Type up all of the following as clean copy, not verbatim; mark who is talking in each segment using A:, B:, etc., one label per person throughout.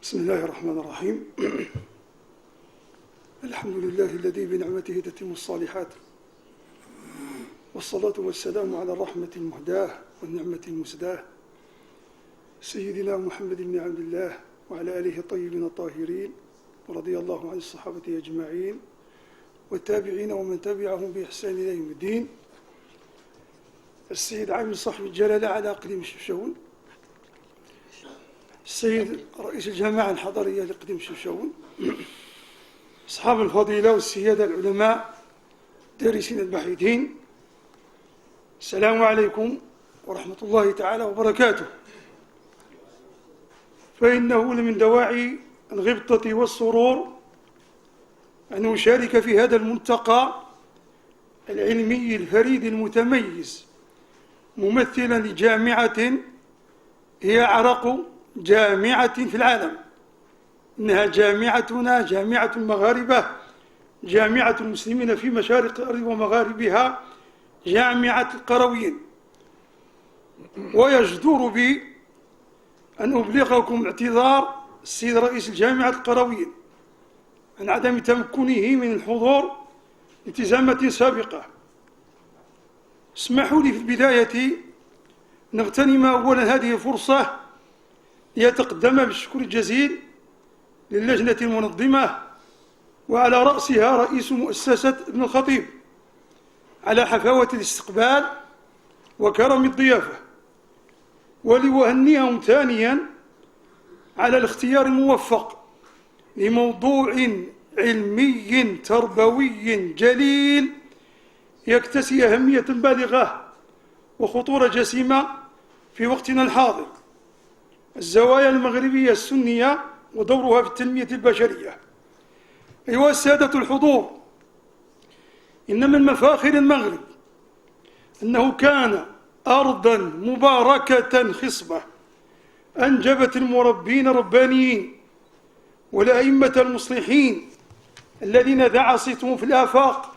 A: بسم الله الرحمن الرحيم. الحمد لله الذي بنعمته تتم الصالحات، والصلاة والسلام على الرحمة المهداة والنعمة المسداة سيدنا محمد بن عبد الله وعلى آله الطيبين الطاهرين، ورضي الله عن الصحابة أجمعين والتابعين ومن تبعهم بإحسان إلى يوم الدين. السيد عامل صاحب الجلالة على إقليم الشفشاون، السيد رئيس الجامعة الحضرية لإقليم الشفشاون، أصحاب الفضيلة والسيادة العلماء دارسين الباحثين، السلام عليكم ورحمة الله تعالى وبركاته. فإنه من دواعي الغبطة والسرور أن أشارك في هذا الملتقى العلمي الفريد المتميز، ممثلا لجامعة هي أعرق جامعة في العالم. إنها جامعتنا، جامعة المغاربة، جامعة المسلمين في مشارق الأرض ومغاربها، جامعة القرويين. ويجدر بي أن أبلغكم اعتذار السيد رئيس الجامعة القرويين عن عدم تمكنه من الحضور التزامات سابقة. اسمحوا لي في البداية نغتنم أولا هذه الفرصة ليتقدم بالشكر الجزيل للجنة المنظمة، وعلى رأسها رئيس مؤسسة ابن الخطيب، على حفاوة الاستقبال وكرم الضيافة، ولأهنيهم ثانيا على الاختيار الموفق لموضوع علمي تربوي جليل يكتسي أهمية بالغة وخطورة جسيمة في وقتنا الحاضر: الزوايا المغربية السنية ودورها في التنمية البشرية. أيها السادة الحضور، إن من مفاخر المغرب أنه كان أرضاً مباركة خصبة أنجبت المربين الربانيين والأئمة المصلحين الذين ذاع صيتهم في الآفاق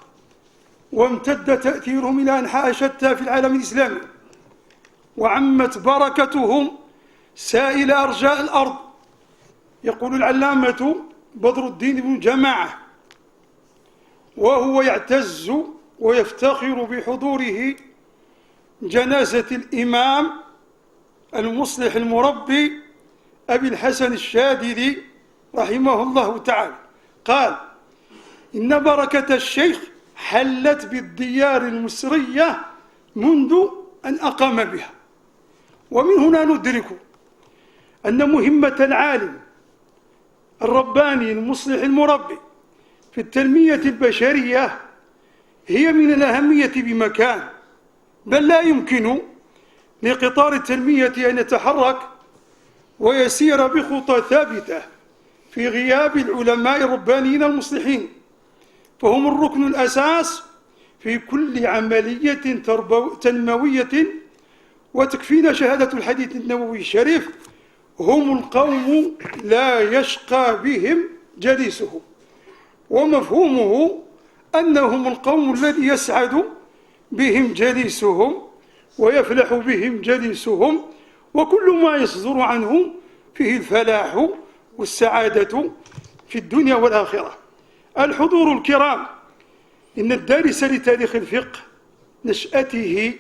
A: وامتد تأثيرهم إلى أنحاء شتى في العالم الإسلامي، وعمت بركتهم سائل أرجاء الأرض. يقول العلامة بدر الدين بن جماعة وهو يعتز ويفتخر بحضوره جنازة الإمام المصلح المربي أبي الحسن الشاذلي رحمه الله تعالى، قال: إن بركة الشيخ حلت بالديار المصرية منذ أن أقام بها. ومن هنا ندرك أن مهمة العالم الرباني المصلح المربي في التنمية البشرية هي من الأهمية بمكان، بل لا يمكن لقطار التنمية أن يتحرك ويسير بخطى ثابتة في غياب العلماء الربانيين المصلحين، فهم الركن الأساس في كل عملية تنموية. وتكفينا شهادة الحديث النبوي الشريف: هم القوم لا يشقى بهم جليسهم. ومفهومه أنهم القوم الذي يسعد بهم جليسهم ويفلح بهم جليسهم، وكل ما يصدر عنهم فيه الفلاح والسعادة في الدنيا والآخرة. الحضور الكرام، إن الدارس لتاريخ الفقه نشأته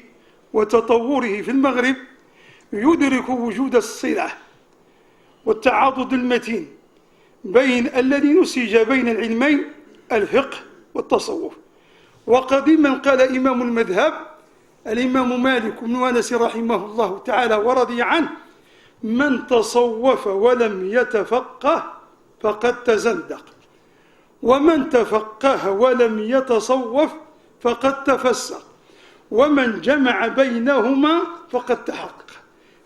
A: وتطوره في المغرب يدرك وجود الصلة والتعاضد المتين بين الذي نسج بين العلمين الفقه والتصوف. وقديما قال إمام المذهب الإمام مالك بن أنس رحمه الله تعالى ورضي عنه: من تصوف ولم يتفقه فقد تزندق، ومن تفقه ولم يتصوف فقد تفسق، ومن جمع بينهما فقد تحقق.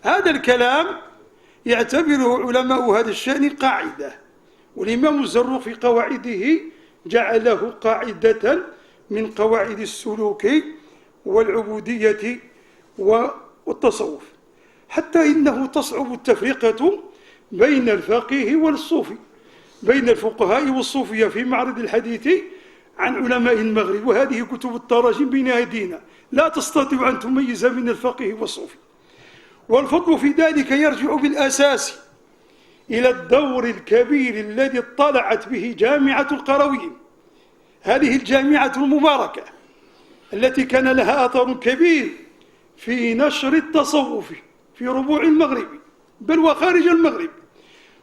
A: هذا الكلام يعتبره علماء هذا الشأن قاعدة، والإمام الزروق في قواعده جعله قاعدة من قواعد السلوك والعبودية والتصوف، حتى إنه تصعب التفرقة بين الفقيه والصوفي، بين الفقهاء والصوفية في معرض الحديث عن علماء المغرب. وهذه كتب التراجم بين أيدينا لا تستطيع أن تميز بين الفقيه والصوفي. والفضل في ذلك يرجع بالأساس إلى الدور الكبير الذي اطلعت به جامعة القرويين، هذه الجامعة المباركة التي كان لها أثر كبير في نشر التصوف في ربوع المغرب بل وخارج المغرب،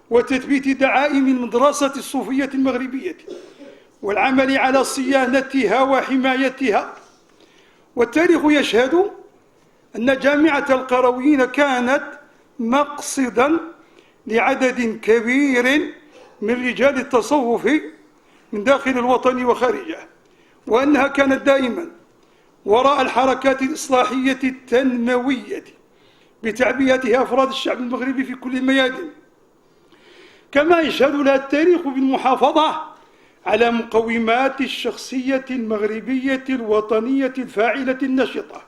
A: وتثبيت دعائم المدرسة الصوفية المغربية والعمل على صيانتها وحمايتها. والتاريخ يشهد أن جامعة القرويين كانت مقصدا لعدد كبير من رجال التصوف من داخل الوطن وخارجه، وأنها كانت دائما وراء الحركات الإصلاحية التنموية بتعبئة أفراد الشعب المغربي في كل الميادين. كما يشهد لها التاريخ بالمحافظة على مقومات الشخصية المغربية الوطنية الفاعلة النشطة،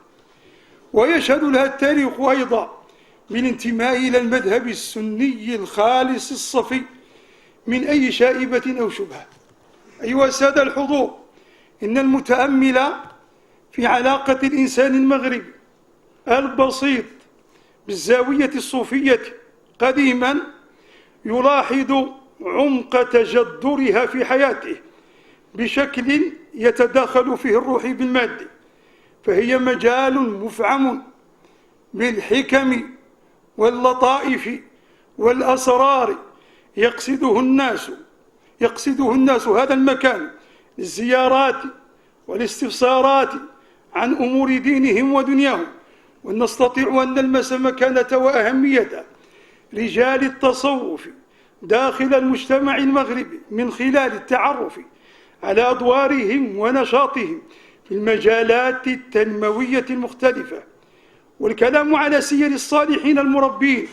A: ويشهد لها التاريخ أيضا بالانتماء إلى المذهب السني الخالص الصفي من أي شائبة أو شبهة. أيها السادة الحضور، إن المتأمل في علاقة الإنسان المغربي البسيط بالزاوية الصوفية قديما يلاحظ عمق تجذرها في حياته بشكل يتداخل فيه الروح بالمادة، فهي مجال مفعم بالحكم واللطائف والأسرار يقصده الناس هذا المكان للزيارات والاستفسارات عن أمور دينهم ودنياهم. ونستطيع أن نلمس مكانة وأهمية رجال التصوف داخل المجتمع المغربي من خلال التعرف على أدوارهم ونشاطهم في المجالات التنموية المختلفة، والكلام على سير الصالحين المربين،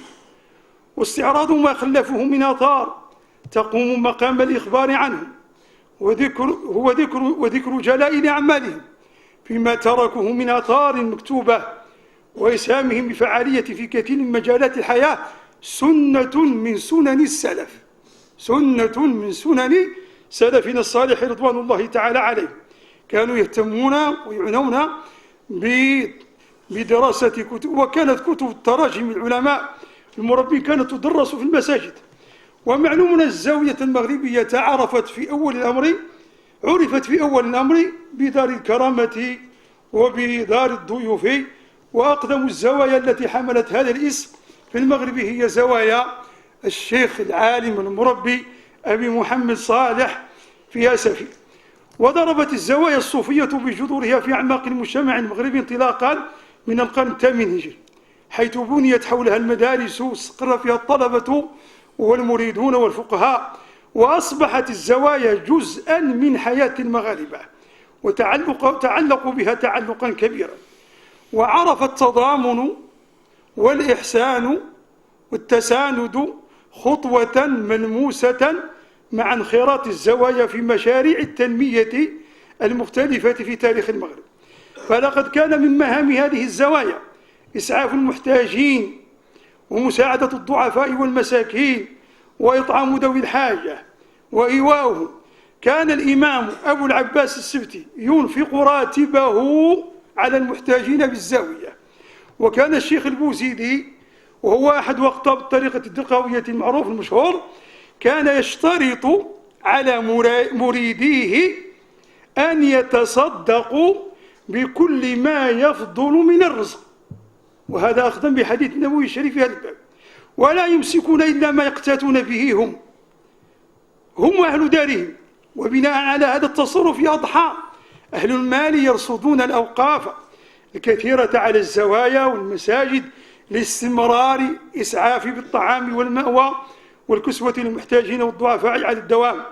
A: واستعراض ما خلفوه من آثار تقوم مقام الإخبار عنهم وذكر جلائل أعمالهم فيما تركوه من آثار مكتوبة، وإسهامهم بفعالية في كثير من مجالات الحياة سنة من سنن سلفنا الصالح رضوان الله تعالى عليه. كانوا يهتمون ويعنون بدراسة كتب، وكانت كتب التراجم العلماء المربين كانت تدرس في المساجد. ومعلوم أن الزاوية المغربية عرفت في أول الأمر بدار الكرامة وبدار الضيوف، وأقدم الزوايا التي حملت هذا الاسم في المغرب هي زوايا الشيخ العالم المربي أبي محمد صالح في أسفي. وضربت الزوايا الصوفية بجذورها في أعماق المجتمع المغربي انطلاقا من القرن الثامن هجري، حيث بنيت حولها المدارس واستقر فيها الطلبة والمريدون والفقهاء، وأصبحت الزوايا جزءا من حياة المغاربة وتعلقوا بها تعلقا كبيرا. وعرف التضامن والإحسان والتساند خطوة ملموسة مع انخراط الزوايا في مشاريع التنمية المختلفة في تاريخ المغرب. فلقد كان من مهام هذه الزوايا إسعاف المحتاجين ومساعدة الضعفاء والمساكين وإطعام ذوي الحاجة وإيواؤهم. كان الإمام أبو العباس السبتي ينفق راتبه على المحتاجين بالزاوية. وكان الشيخ البوزيدي وهو أحد أقطاب الطريقة الدقاوية المعروف المشهور كان يشترط على مريديه أن يتصدقوا بكل ما يفضل من الرزق، وهذا أخذا بحديث النبوي الشريف في هذا الباب. ولا يمسكون إلا ما يقتاتون به هم وأهل دارهم. وبناء على هذا التصرف أضحى أهل المال يرصدون الأوقاف الكثيرة على الزوايا والمساجد لاستمرار إسعاف بالطعام والمأوى والكسوة للمحتاجين والضعفاء على الدوام.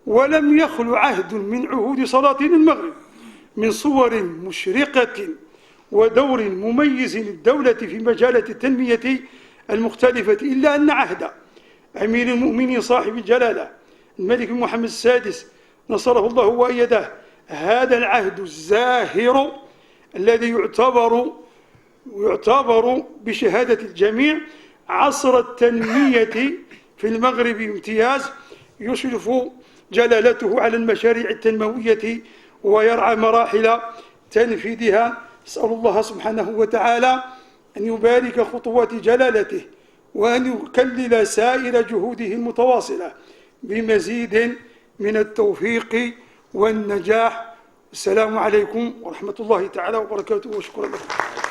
A: ولم يخل عهد من عهود سلاطين المغرب من صور مشرقة ودور مميز للدولة في مجالات التنمية المختلفة، إلا أن عهد أمير المؤمنين صاحب الجلالة الملك محمد السادس نصره الله وأيده هذا العهد الزاهر الذي يعتبر بشهادة الجميع عصر التنمية في المغرب بامتياز، يشرف جلالته على المشاريع التنموية ويرعى مراحل تنفيذها. نسأل الله سبحانه وتعالى أن يبارك خطوات جلالته وأن يكلل سائر جهوده المتواصلة بمزيد من التوفيق والنجاح. السلام عليكم ورحمة الله تعالى وبركاته، وشكرا لكم.